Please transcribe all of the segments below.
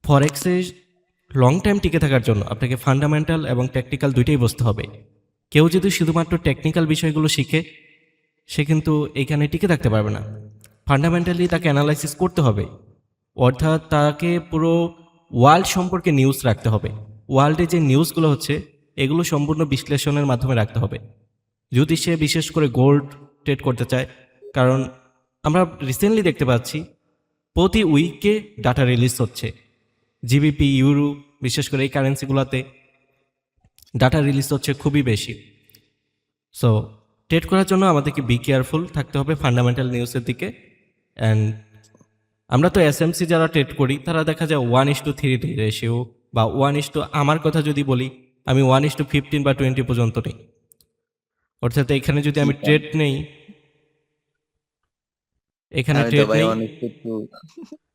ফরেক্সে long time টিকে থাকার জন্য আপনাকে ফান্ডামেন্টাল এবং টেকনিক্যাল দুইটাই বুঝতে হবে। কেউ যদি শুধুমাত্র টেকনিক্যাল বিষয়গুলো শিখে সে কিন্তু এখানে টিকে থাকতে পারবে না। ফান্ডামেন্টালি তাকে অ্যানালাইসিস করতে হবে, অর্থাৎ তাকে পুরো ওয়ার্ল্ড সম্পর্কে নিউজ রাখতে হবে। ওয়ার্ল্ডে যে নিউজগুলো হচ্ছে এগুলো সম্পূর্ণ বিশ্লেষণের মাধ্যমে রাখতে হবে যদি সে বিশেষ করে গোল্ড ট্রেড করতে চায়। কারণ আমরা রিসেন্টলি দেখতে পাচ্ছি প্রতি উইকে ডাটা রিলিজ হচ্ছে, জিবিপি, ইউরো, বিশেষ করে এই কারেন্সিগুলোতে ডাটা রিলিজ হচ্ছে খুবই বেশি। সো ট্রেড করার জন্য আমাদেরকে বি কেয়ারফুল থাকতে হবে ফান্ডামেন্টাল নিউজের দিকে। অ্যান্ড আমরা তো এসএমসি যারা ট্রেড করি তারা দেখা যায় 1:3 রেশিও বা আমার কথা যদি বলি আমি 1:15 বা 20 পর্যন্ত নেই। অর্থাৎ এখানে যদি আমি ট্রেড নেই, এখানে আমি তো ট্রেড ভাই নেই অনেক কিছু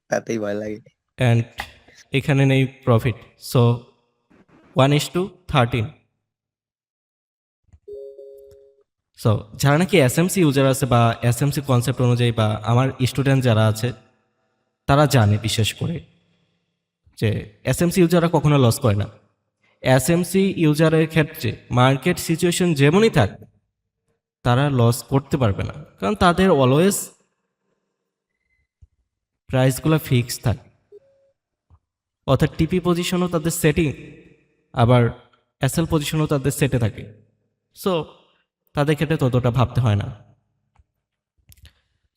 তাতেই ভয় লাগে। অ্যান্ড এখানে নেই প্রফিট। সো 1:13। সো যারা নাকি এসএমসি ইউজার আছে বা এসএমসি কনসেপ্ট অনুযায়ী বা আমার স্টুডেন্ট যারা আছে তারা জানে বিশেষ করে যে এসএমসি ইউজাররা কখনো লস করে না। এসএমসি ইউজারের ক্ষেত্রে মার্কেট সিচুয়েশন যেমনই থাক তারা লস করতে পারবে না, কারণ তাদের অলওয়েজ প্রাইসগুলো ফিক্স থাকে, অর্থাৎ টিপি পজিশনও তাদের সেটিং, আবার এসএল পজিশনও তাদের সেটে থাকে। সো তাদের ক্ষেত্রে ততটা ভাবতে হয় না।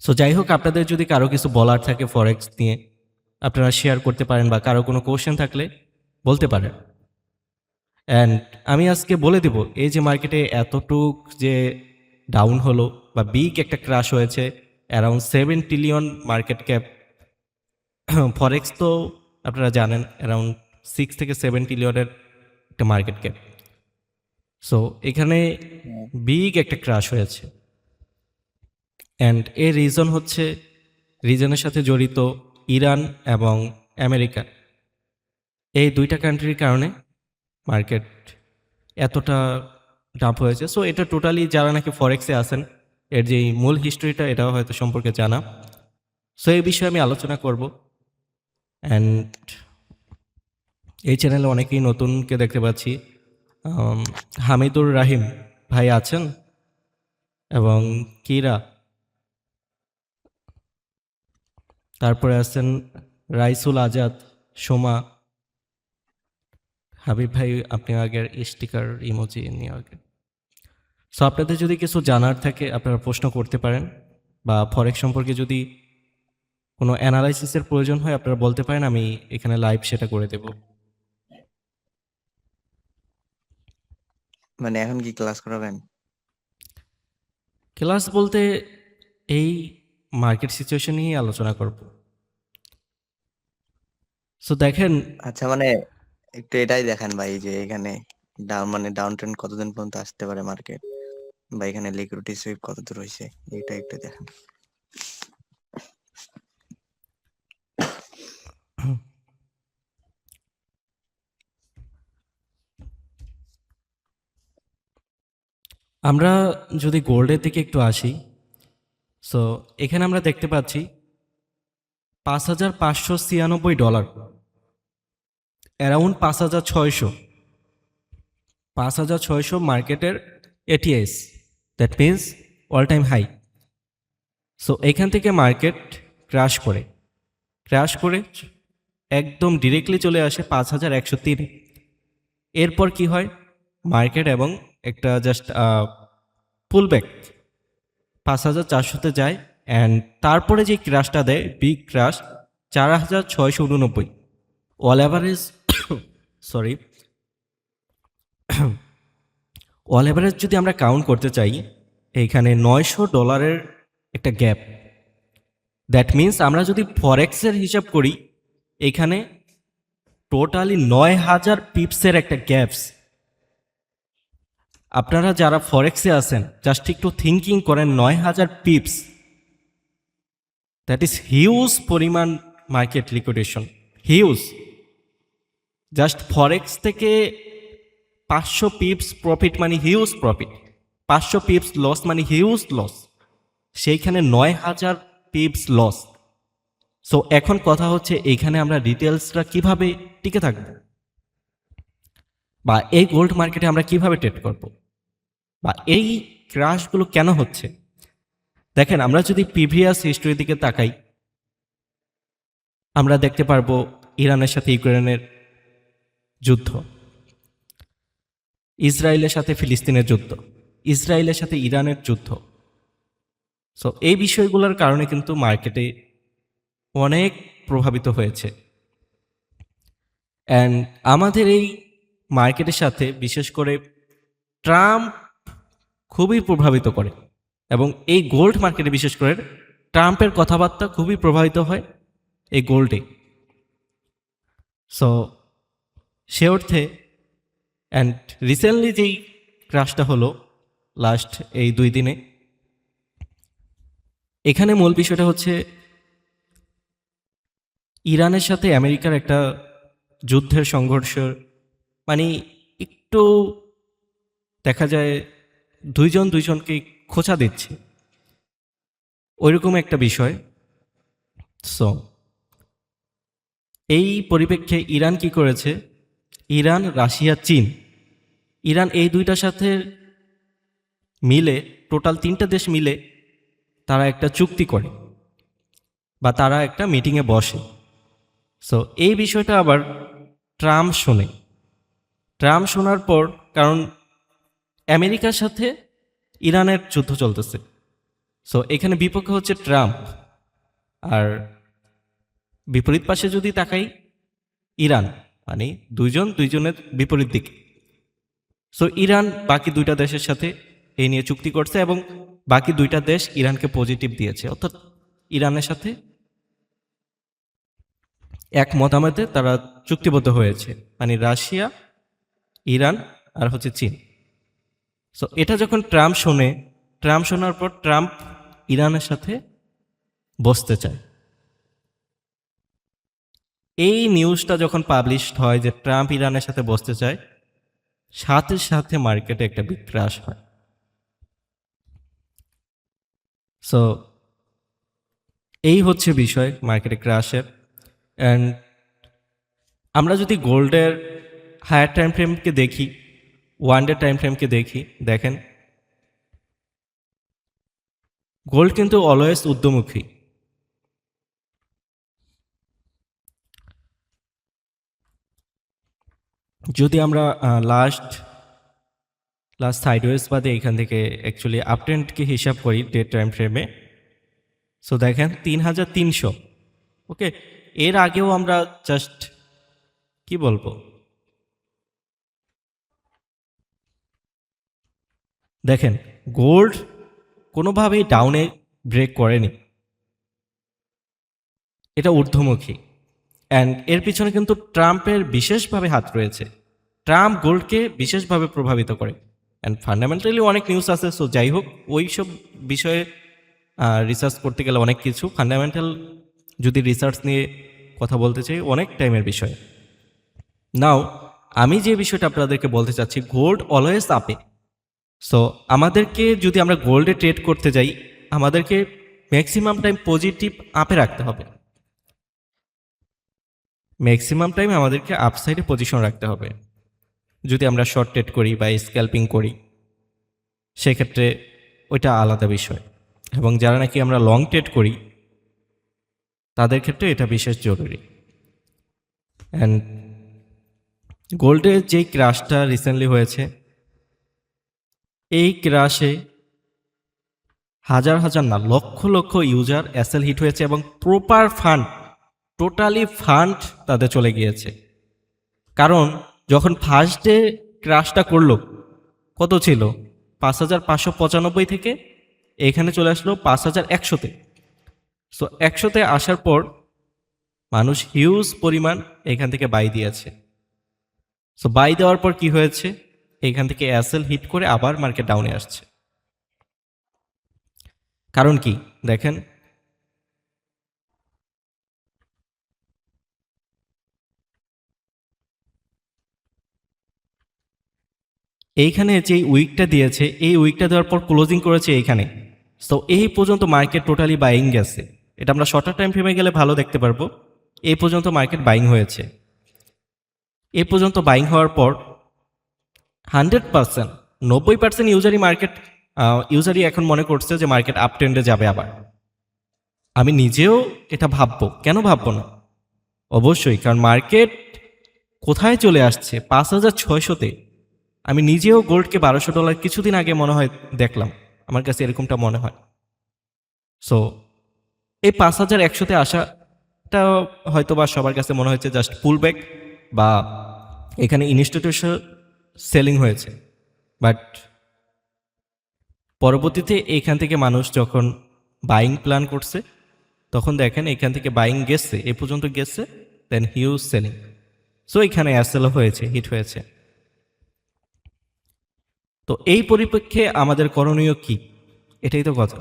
সো যাই হোক, আপনাদের যদি কারো কিছু বলার থাকে ফরেক্স নিয়ে আপনারা শেয়ার করতে পারেন, বা কারো কোনো কোশ্চেন থাকলে বলতে পারেন। অ্যান্ড আমি আজকে বলে দেব এই যে মার্কেটে এতটুক যে ডাউন হলো বা বিগ একটা ক্রাশ হয়েছে, অ্যারাউন্ড 7 ট্রিলিয়ন মার্কেট ক্যাপ। ফরেক্স তো আপনারা জানেন অ্যারাউন্ড 6 থেকে 7 ট্রিলিয়নের একটা মার্কেট ক্যাপ। সো এখানে বিগ একটা ক্রাশ হয়েছে, অ্যান্ড এর রিজন হচ্ছে, রিজনের সাথে জড়িত ইরান এবং আমেরিকা, এই দুইটা কান্ট্রির কারণে মার্কেট এতটা ডাম্প হয়েছে। সো এটা টোটালি যারা নাকি ফরেক্সে আছেন এর যে মূল হিস্ট্রিটা এটাও হয়তো সম্পর্কে জানা। সো এই বিষয়ে আমি আলোচনা করব। অ্যান্ড এই চ্যানেলে অনেকেই নতুনকে দেখতে পাচ্ছি। হামিদুর রাহিম ভাই আছেন এবং কিরা, তারপরে আছেন রাইসুল আজাদ, সোমা, হাবিব ভাই আপনি আগের স্টিকার ইমোজি নিয়ে আগে। সো আপনাদের যদি কিছু জানার থাকে আপনারা প্রশ্ন করতে পারেন, বা ফরেক্স সম্পর্কে যদি কোনো অ্যানালাইসিসের প্রয়োজন হয় আপনারা বলতে পারেন, আমি এখানে লাইভ সেটা করে দেব। মানে এখন কি ক্লাস করাবেন? ক্লাস বলতে এই মার্কেট সিচুয়েশন নিয়েই আলোচনা করব। সো দেখেন, আচ্ছা, মানে একটু এটাই দেখেন ভাই যে এখানে ডাউন ট্রেন্ড কতদিন পর্যন্ত আসতে পারে মার্কেট, বা এখানে লিকুইডিটি সুইপ কত দূর হয়েছে, এটা একটু দেখেন। আমরা যদি গোল্ডের দিকে একটু আসি, সো এখানে আমরা দেখতে পাচ্ছি $5,596, অ্যারাউন্ড 5,600, 5,600 মার্কেটের ATH, that means all time high. So এখান থেকে মার্কেট ক্র্যাশ করে একদম ডিরেক্টলি চলে আসে 5,103। এরপর কি হয়, মার্কেট এবং একটা জাস্ট পুলব্যাক 5,400-তে যায়, অ্যান্ড তারপরে যে ক্র্যাশটা দেয় big crash 4,689। All average sorry all average যদি আমরা কাউন্ট করতে চাই এইখানে $900 একটা গ্যাপ। দ্যাট মিন্স আমরা যদি ফরেক্সের হিসাব করি এখানে টোটালি 9,000 পিপসের একটা গ্যাপস। আপনারা যারা ফরেক্সে আছেন জাস্ট একটু থিঙ্কিং করেন, 9,000 পিপস, দ্যাট ইজ হিউজ পরিমাণ মার্কেট লিকুইডেশন, হিউজ। জাস্ট ফরেক্স থেকে 500 পিপস প্রফিট মানে হিউজ প্রফিট, 500 পিপস লস মানে হিউজ লস, সেইখানে 9,000 পিপস লস। সো এখন কথা হচ্ছে এইখানে আমরা রিটেলসরা কিভাবে টিকে থাকব, বা এই গোল্ড মার্কেটে আমরা কিভাবে ট্রেড করব, বা এই ক্রাশগুলো কেন হচ্ছে। দেখেন, আমরা যদি প্রিভিয়াস হিস্ট্রির দিকে তাকাই, আমরা দেখতে পারবো ইরানের সাথে ইউক্রেনের যুদ্ধ, ইসরায়েলের সাথে ফিলিস্তিনের যুদ্ধ, ইসরায়েলের সাথে ইরানের যুদ্ধ। সো এই বিষয়গুলোর কারণে কিন্তু মার্কেটে অনেক প্রভাবিত হয়েছে। অ্যান্ড আমাদের এই মার্কেটের সাথে বিশেষ করে ট্রাম্প খুবই প্রভাবিত করে, এবং এই গোল্ড মার্কেটে বিশেষ করে ট্রাম্পের কথাবার্তা খুবই প্রভাবিত হয় এই গোল্ডে। সো সে অর্থে অ্যান্ড রিসেন্টলি যেই ক্রাশটা হলো লাস্ট এই 2 দিনে, এখানে মূল বিষয়টা হচ্ছে ইরানের সাথে আমেরিকার একটা যুদ্ধের সংঘর্ষ, মানে একটু দেখা যায় দুইজন দুইজনকে খোঁচা দিচ্ছে, ওইরকম একটা বিষয়। সো এই পরিপ্রেক্ষে ইরান কি করেছে, ইরান, রাশিয়া, চীন, ইরান এই দুইটার সাথে মিলে টোটাল 3টা দেশ মিলে তারা একটা চুক্তি করে, বা তারা একটা মিটিংয়ে বসে। সো এই বিষয়টা আবার ট্রাম্প শোনে। ট্রাম্প শোনার পর, কারণ আমেরিকার সাথে ইরানের যুদ্ধ চলতেছে, সো এখানে বিপক্ষে হচ্ছে ট্রাম্প, আর বিপরীত পাশে যদি তাকাই ইরান, মানে দুইজন দুইজনের বিপরীত দিকে। সো ইরান বাকি 2টা দেশের সাথে এই নিয়ে চুক্তি করছে, এবং বাকি 2টা দেশ ইরানকে পজিটিভ দিয়েছে, অর্থাৎ ইরানের সাথে এক মতামতে তারা চুক্তিবদ্ধ হয়েছে, মানে রাশিয়া, ইরান আর হচ্ছে চীন। সো এটা যখন ট্রাম্প শোনে, ট্রাম্প শোনার পর ট্রাম্প ইরানের সাথে বসতে চায়। এই নিউজটা যখন পাবলিশড হয় যে ট্রাম্প ইরানের সাথে বসতে চায়, সাথে সাথে মার্কেটে একটা বিগ ক্রাশ হয়। সো এই হচ্ছে বিষয় মার্কেটে ক্রাশের। অ্যান্ড আমরা যদি গোল্ডের হায়ার টাইম ফ্রেমকে দেখি, 1 ডে টাইম ফ্রেমকে দেখি, দেখেন গোল্ড কিন্তু অলওয়েজ ঊর্ধ্বমুখী। যদি আমরা লাস্ট সাইডওয়েজ বাদে এখান থেকে অ্যাকচুয়ালি আপট্রেন্ডকে হিসাব করি ডে টাইম ফ্রেমে, সো দেখেন 3300। ওকে, এর আগেও আমরা জাস্ট কি বলবো, দেখেন গোল্ড কোনোভাবেই ডাউনে ব্রেক করেনি, এটা ঊর্ধ্বমুখী। অ্যান্ড এর পিছনে কিন্তু ট্রাম্পের বিশেষভাবে হাত রয়েছে। ট্রাম্প গোল্ডকে বিশেষভাবে প্রভাবিত করে। অ্যান্ড ফান্ডামেন্টালি অনেক নিউজ আছে, সো যাই হোক ওই সব বিষয়ে রিসার্চ করতে গেলে অনেক কিছু, ফান্ডামেন্টাল যদি রিসার্চ নিয়ে কথা বলতে চাই অনেক টাইমের বিষয়। নাও আমি যে বিষয়টা আপনাদেরকে বলতে চাচ্ছি, গোল্ড অলওয়েজ আপে। সো আমাদেরকে যদি আমরা গোল্ডে ট্রেড করতে যাই, আমাদেরকে ম্যাক্সিমাম টাইম পজিটিভ আপে রাখতে হবে, ম্যাক্সিমাম টাইম আমাদেরকে আপসাইডে পজিশন রাখতে হবে। যদি আমরা শর্ট ট্রেড করি বা স্ক্যাল্পিং করি সেক্ষেত্রে ওইটা আলাদা বিষয়, এবং যারা নাকি আমরা লং ট্রেড করি তাদের ক্ষেত্রে এটা বিশেষ জরুরি। অ্যান্ড গোল্ডের যেই ক্রাশটা রিসেন্টলি হয়েছে, এই ক্রাশে হাজার হাজার না লক্ষ লক্ষ ইউজার অ্যাসেল হিট হয়েছে, এবং প্রপার ফান্ড, টোটালি ফান্ড তাদের চলে গিয়েছে। কারণ যখন ফার্স্ট ডে ক্রাশটা করলো, কত ছিল 5595 থেকে এখানে চলে আসলো 5100-তে। সো 100-তে আসার পর মানুষ হিউজ পরিমাণ এখান থেকে বাই দিয়েছে। সো বাই দেওয়ার পর কি হয়েছে, এখান থেকে অ্যাসেল হিট করে আবার মার্কেট ডাউনে আসছে। কারণ কি দেখেন, এইখানে যে উইকটা দিয়েছে, এই উইকটা দেওয়ার পর ক্লোজিং করেছে এইখানে। সো এই পর্যন্ত মার্কেট টোটালি বাইং গেছে, এটা আমরা শর্টার টাইম ফ্রেমে গেলে ভালো দেখতে পারবো। এই পর্যন্ত মার্কেট বাইং হয়েছে। এই পর্যন্ত বাইং হওয়ার পর 100%, 90% ইউজারই এখন মনে করছে যে মার্কেট আপ ট্রেন্ডে যাবে আবার। আমি নিজেও এটা ভাববো, কেন ভাববো না? অবশ্যই, কারণ মার্কেট কোথায় চলে আসছে, 5,600-তে। আমি নিজেও গোল্ডকে $1,200 কিছুদিন আগে মনে হয় দেখলাম, আমার কাছে এরকমটা মনে হয়। সো এই 5,100-তে আসাটা হয়তো বা সবার কাছে মনে হচ্ছে জাস্ট পুল ব্যাক, বা এখানে ইনস্টিটিউশনাল সেলিং হয়েছে। বাট পরবর্তীতে এইখান থেকে মানুষ যখন বাইং প্ল্যান করছে, তখন দেখেন এখান থেকে বাইং গেছে, এ পর্যন্ত গেছে, দেন হিউজ সেলিং। সো এখানে অ্যাসেলও হয়েছে, হিট হয়েছে। তো এই পরিপ্রেক্ষে আমাদের করণীয় কি, এটাই তো কথা।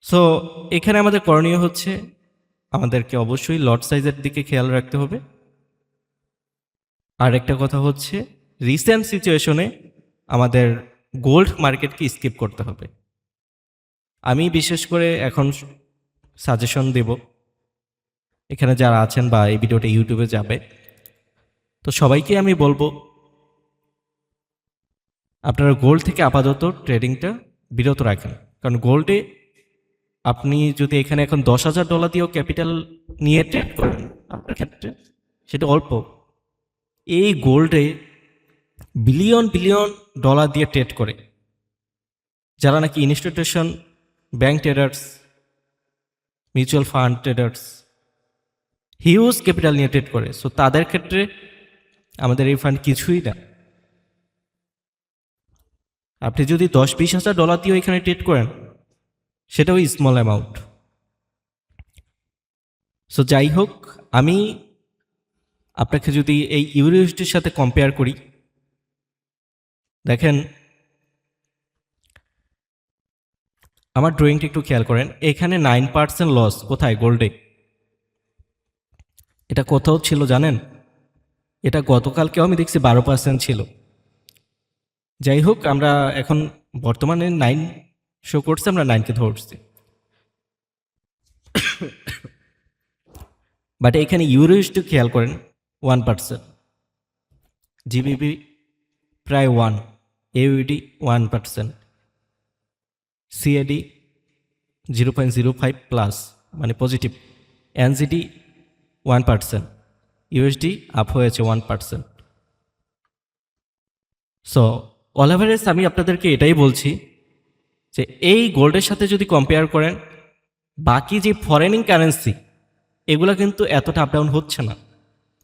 সো এখানে আমাদের করণীয় হচ্ছে আমাদেরকে অবশ্যই লট সাইজের দিকে খেয়াল রাখতে হবে। আর একটা কথা হচ্ছে রিসেন্ট সিচুয়েশনে আমাদের গোল্ড মার্কেটকে স্কিপ করতে হবে। আমি বিশেষ করে এখন সাজেশন দেব, এখানে যারা আছেন বা এই ভিডিওটা ইউটিউবে যাবে, তো সবাইকে আমি বলবো আপনারা গোল্ড থেকে আপাতত ট্রেডিংটা বিরত রাখেন। কারণ গোল্ডে আপনি যদি এখানে এখন $10,000 দিয়েও ক্যাপিটাল নিয়ে ট্রেড করেন, আপনার ক্ষেত্রে সেটা অল্প। এই গোল্ডে বিলিয়ন বিলিয়ন ডলার দিয়ে ট্রেড করে যারা নাকি institution, bank traders, mutual fund traders, huge capital নিয়ে ট্রেড করে। সো তাদের ক্ষেত্রে আমাদের এই ফান্ড কিছুই না। আপনি যদি $10,000-20,000 দিয়েও এখানে ট্রেড করেন, সেটাও স্মল অ্যামাউন্ট। সো যাই হোক, আমি আপনাকে যদি এই ইউরোইউএসডির সাথে কম্পেয়ার করি, দেখেন আমার ড্রয়িংটা একটু খেয়াল করেন, এখানে 9% লস কোথায়? গোল্ডে। এটা কোথাও ছিল জানেন? এটা গতকালকেও আমি দেখছি 12% ছিল। যাই হোক, আমরা এখন বর্তমানে 9 শো করছে, আমরা 9কে ধরছি। বাট এখানে ইউরোইউএসডি খেয়াল করেন 1%, জিবিপি প্রায় 1, এউইডি 1%, সিএডি 0.05 প্লাস মানে পজিটিভ, এনজিডি 1%, ইউএসডি আপ হয়েছে 1%। সো অল এভারেজ আমি আপনাদেরকে এটাই বলছি যে এই গোল্ডের সাথে যদি কম্পেয়ার করেন, বাকি যে ফরেনিং কারেন্সি এগুলো কিন্তু এতটা আপ ডাউন হচ্ছে না।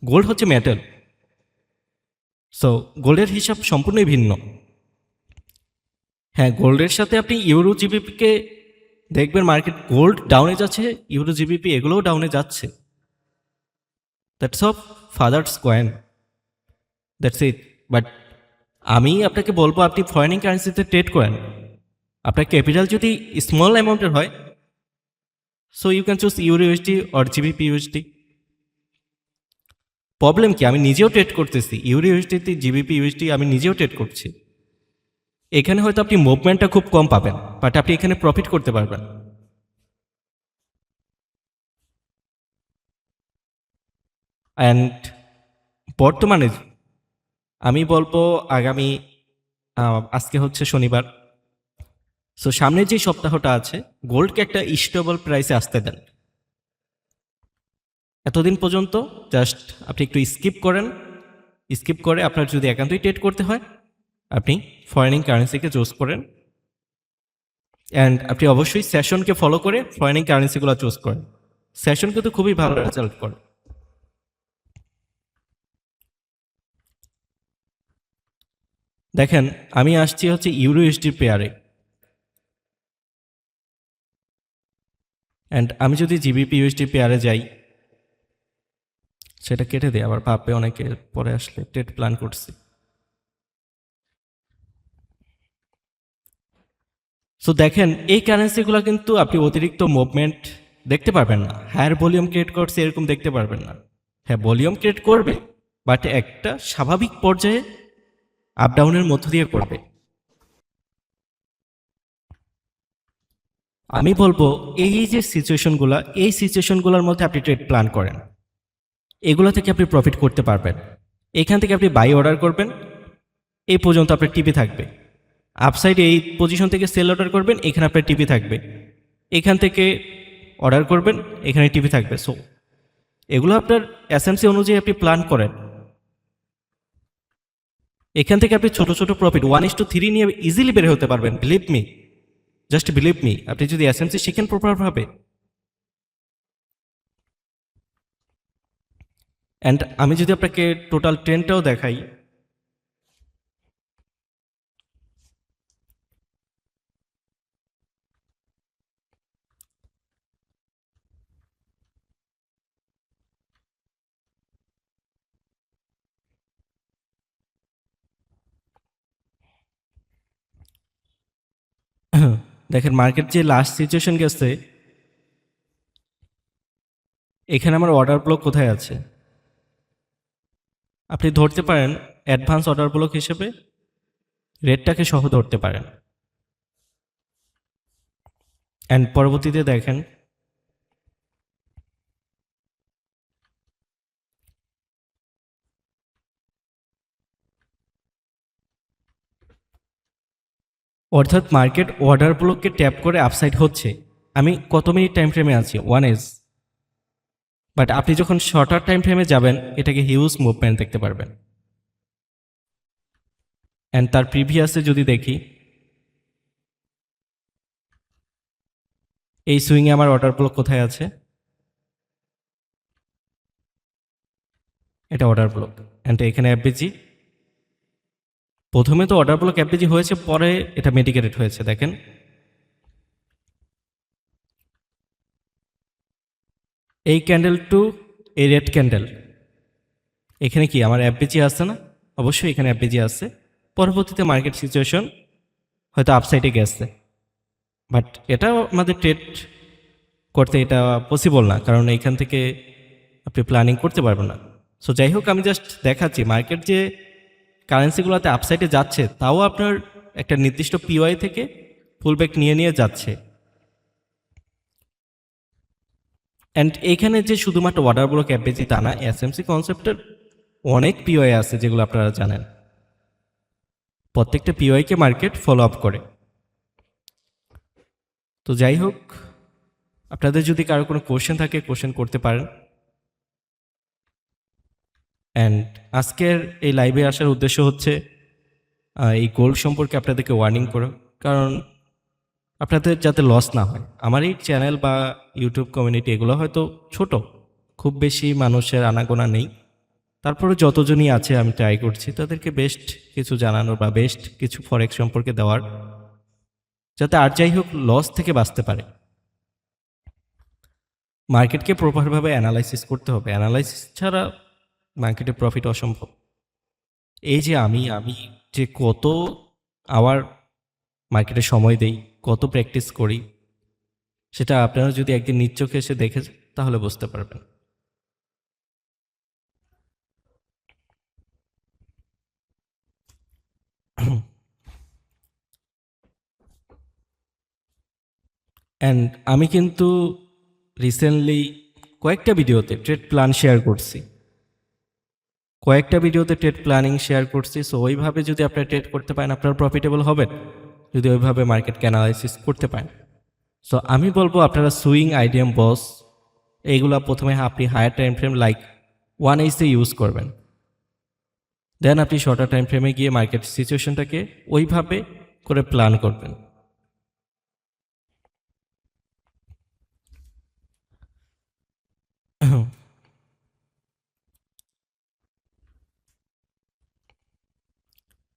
গোল্ড হচ্ছে মেটাল, সো গোল্ডের হিসাব সম্পূর্ণই ভিন্ন। হ্যাঁ, গোল্ডের সাথে আপনি ইউরো জিবিপিকে দেখবেন, মার্কেট গোল্ড ডাউনে যাচ্ছে, ইউরো জিবিপি এগুলোও ডাউনে যাচ্ছে। That's of father's coin, that's it. But আমি আপনাকে বলবো আপনি ফরেনিং কারেন্সিতে ট্রেড করেন, আপনার ক্যাপিটাল যদি স্মল অ্যামাউন্টের হয়, so you can choose euro USD or GBP USD. Problem কি, আমি নিজেও ট্রেড করতেছি ইউরো ইউএসডিতে, জিবিপি ইউএসডি আমি নিজেও ট্রেড করছি। এখানে হয়তো আপনি মুভমেন্টটা খুব কম পাবেন, বাট আপনি এখানে প্রফিট করতে পারবেন। অ্যান্ড বর্তমানে আমি বলবো আগামী আজকে হচ্ছে শনিবার, সো সামনের যে সপ্তাহটা আছে গোল্ডকে একটা স্টেবল প্রাইসে আসতে দেন। এতদিন পর্যন্ত জাস্ট আপনি একটু স্কিপ করেন, স্কিপ করে আপনার যদি একান্তই ট্রেড করতে হয় আপনি ফরেনিং কারেন্সিকে চুজ করেন। অ্যান্ড আপনি অবশ্যই সেশনকে ফলো করে ফরেনিং কারেন্সিগুলো চুজ করেন। সেশন কিন্তু খুবই ভালো রেজাল্ট করে। দেখেন আমি আসছি হচ্ছে ইউরো ইউএসডি পেয়ারে, অ্যান্ড আমি যদি জিবিপি ইউএসডি পেয়ারে যাই, সেটা কেটে দেয় আবার ভাববে অনেকে পরে আসলে ট্রেড প্ল্যান করছি। সো দেখেন এই কারেন্সিগুলো কিন্তু আপনি অতিরিক্ত মুভমেন্ট দেখতে পারবেন না, হায়ার ভলিউম ক্রিয়েট করছে এরকম দেখতে পারবেন না। হ্যাঁ, ভলিউম ক্রিয়েট করবে, বাট একটা স্বাভাবিক পর্যায়ে আপ ডাউনের মধ্য দিয়ে করবে। আমি বলবো এই যে সিচুয়েশনগুলো, এই সিচুয়েশনগুলোর মধ্যে আপনি ট্রেড প্ল্যান করেন, এগুলো থেকে আপনি প্রফিট করতে পারবেন। এখান থেকে আপনি বাই অর্ডার করবেন, এই পর্যন্ত আপনার টিপি থাকবে। আপসাইডে এই পজিশন থেকে সেল অর্ডার করবেন, এখানে আপনার টিপি থাকবে। এখান থেকে অর্ডার করবেন, এখানে টিপি থাকবে। সো এগুলো আপনার এসএমসি অনুযায়ী আপনি প্ল্যান করেন। এখান থেকে আপনি ছোট ছোট প্রফিট 1:3 নিয়ে ইজিলি বের হতে পারবেন। Believe me, just believe me, আপনি যদি এসএমসি শিখেন প্রপারভাবে। অ্যান্ড আমি যদি আপনাকে টোটাল ট্রেন্ডটাও দেখাই, দেখেন মার্কেট যে লাস্ট সিচুয়েশন গেছে, এখানে আমার অর্ডার ব্লক কোথায় আছে আপনি ধরতে পারেন। অ্যাডভান্স অর্ডার ব্লক হিসেবে রেটটাকে সহ ধরতে পারেন। অ্যান্ড পরবর্তীতে দেখেন অর্থাৎ মার্কেট অর্ডার ব্লককে ট্যাপ করে আপসাইড হচ্ছে। আমি কত মিনিট টাইম ফ্রেমে আছি? 1 আওয়ার। বাট আপনি যখন শর্টার টাইম ফ্রেমে যাবেন, এটাকে হিউজ মুভমেন্ট দেখতে পারবেন। অ্যান্ড তার প্রিভিয়াসে যদি দেখি, এই সুইংয়ে আমার অর্ডার ব্লক কোথায় আছে? এটা অর্ডার ব্লক। অ্যান্ড এখানে এফবিজি, প্রথমে তো অর্ডার ব্লক এফবিজি হয়েছে, পরে এটা মেডিকেটেড হয়েছে। দেখেন এই ক্যান্ডেল টু এই রেড ক্যান্ডেল, এখানে কি আমার এফবিজি আসছে না? অবশ্যই এখানে এফবিজি আসছে। পরবর্তীতে মার্কেট সিচুয়েশন হয়তো আপসাইডে গেছে, বাট এটাও আমাদের ট্রেড করতে এটা পসিবল না, কারণ এইখান থেকে আপনি প্ল্যানিং করতে পারবেন না। সো যাই হোক, আমি জাস্ট দেখাচ্ছি মার্কেট যে কারেন্সিগুলোতে আপসাইডে যাচ্ছে, তাও আপনার একটা নির্দিষ্ট পিওয়াই থেকে ফুলব্যাক নিয়ে নিয়ে যাচ্ছে। অ্যান্ড এইখানে যে শুধুমাত্র অর্ডার ব্লক এফবিজি তা না, এসএমসি কনসেপ্টের অনেক পিওয়াই আছে যেগুলো আপনারা জানেন। প্রত্যেকটা পিওয়াইকে মার্কেট ফলো আপ করে। তো যাই হোক, আপনাদের যদি কারো কোনো কোশ্চেন থাকে, কোশ্চেন করতে পারেন। অ্যান্ড আজকের এই লাইভে আসার উদ্দেশ্য হচ্ছে এই গোল্ড সম্পর্কে আপনাদেরকে ওয়ার্নিং করো, কারণ আপনাদের যাতে লস না হয়। আমার এই চ্যানেল বা ইউটিউব কমিউনিটি এগুলো হয়তো ছোট, খুব বেশি মানুষের আনাগোনা নেই। তারপরে যতজনই আছে আমি ট্রাই করছি তাদেরকে বেস্ট কিছু জানানোর বা বেস্ট কিছু ফরেক্স সম্পর্কে দেওয়ার, যাতে আর যাই হোক লস থেকে বাঁচতে পারে। মার্কেটকে প্রপারভাবে অ্যানালাইসিস করতে হবে, অ্যানালাইসিস ছাড়া মার্কেটে প্রফিট অসম্ভব। এই যে আমি যে কত আওয়ার মার্কেটে সময় দেই, কত প্র্যাকটিস করি, সেটা আপনারা যদি একদিন নিজ চোখে এসে দেখে তাহলে বুঝতে পারবেন। অ্যান্ড আমি কিন্তু রিসেন্টলি কয়েকটা ভিডিওতে ট্রেড প্ল্যান শেয়ার করছি, ট্রেড প্ল্যানিং শেয়ার করছি। সো ওইভাবে যদি আপনারা ট্রেড করতে পারেন, আপনারা প্রফিটেবল হবেন যদি ওইভাবে মার্কেটকে অ্যানালাইসিস করতে পারেন। সো আমি বলবো আপনারা সুইং, আইডিয়াম, বস এইগুলা প্রথমে আপনি higher time frame like 1 hour use করবেন। দেন আপনি শর্টার টাইম ফ্রেমে গিয়ে মার্কেট সিচুয়েশনটাকে ওইভাবে করে প্ল্যান করবেন।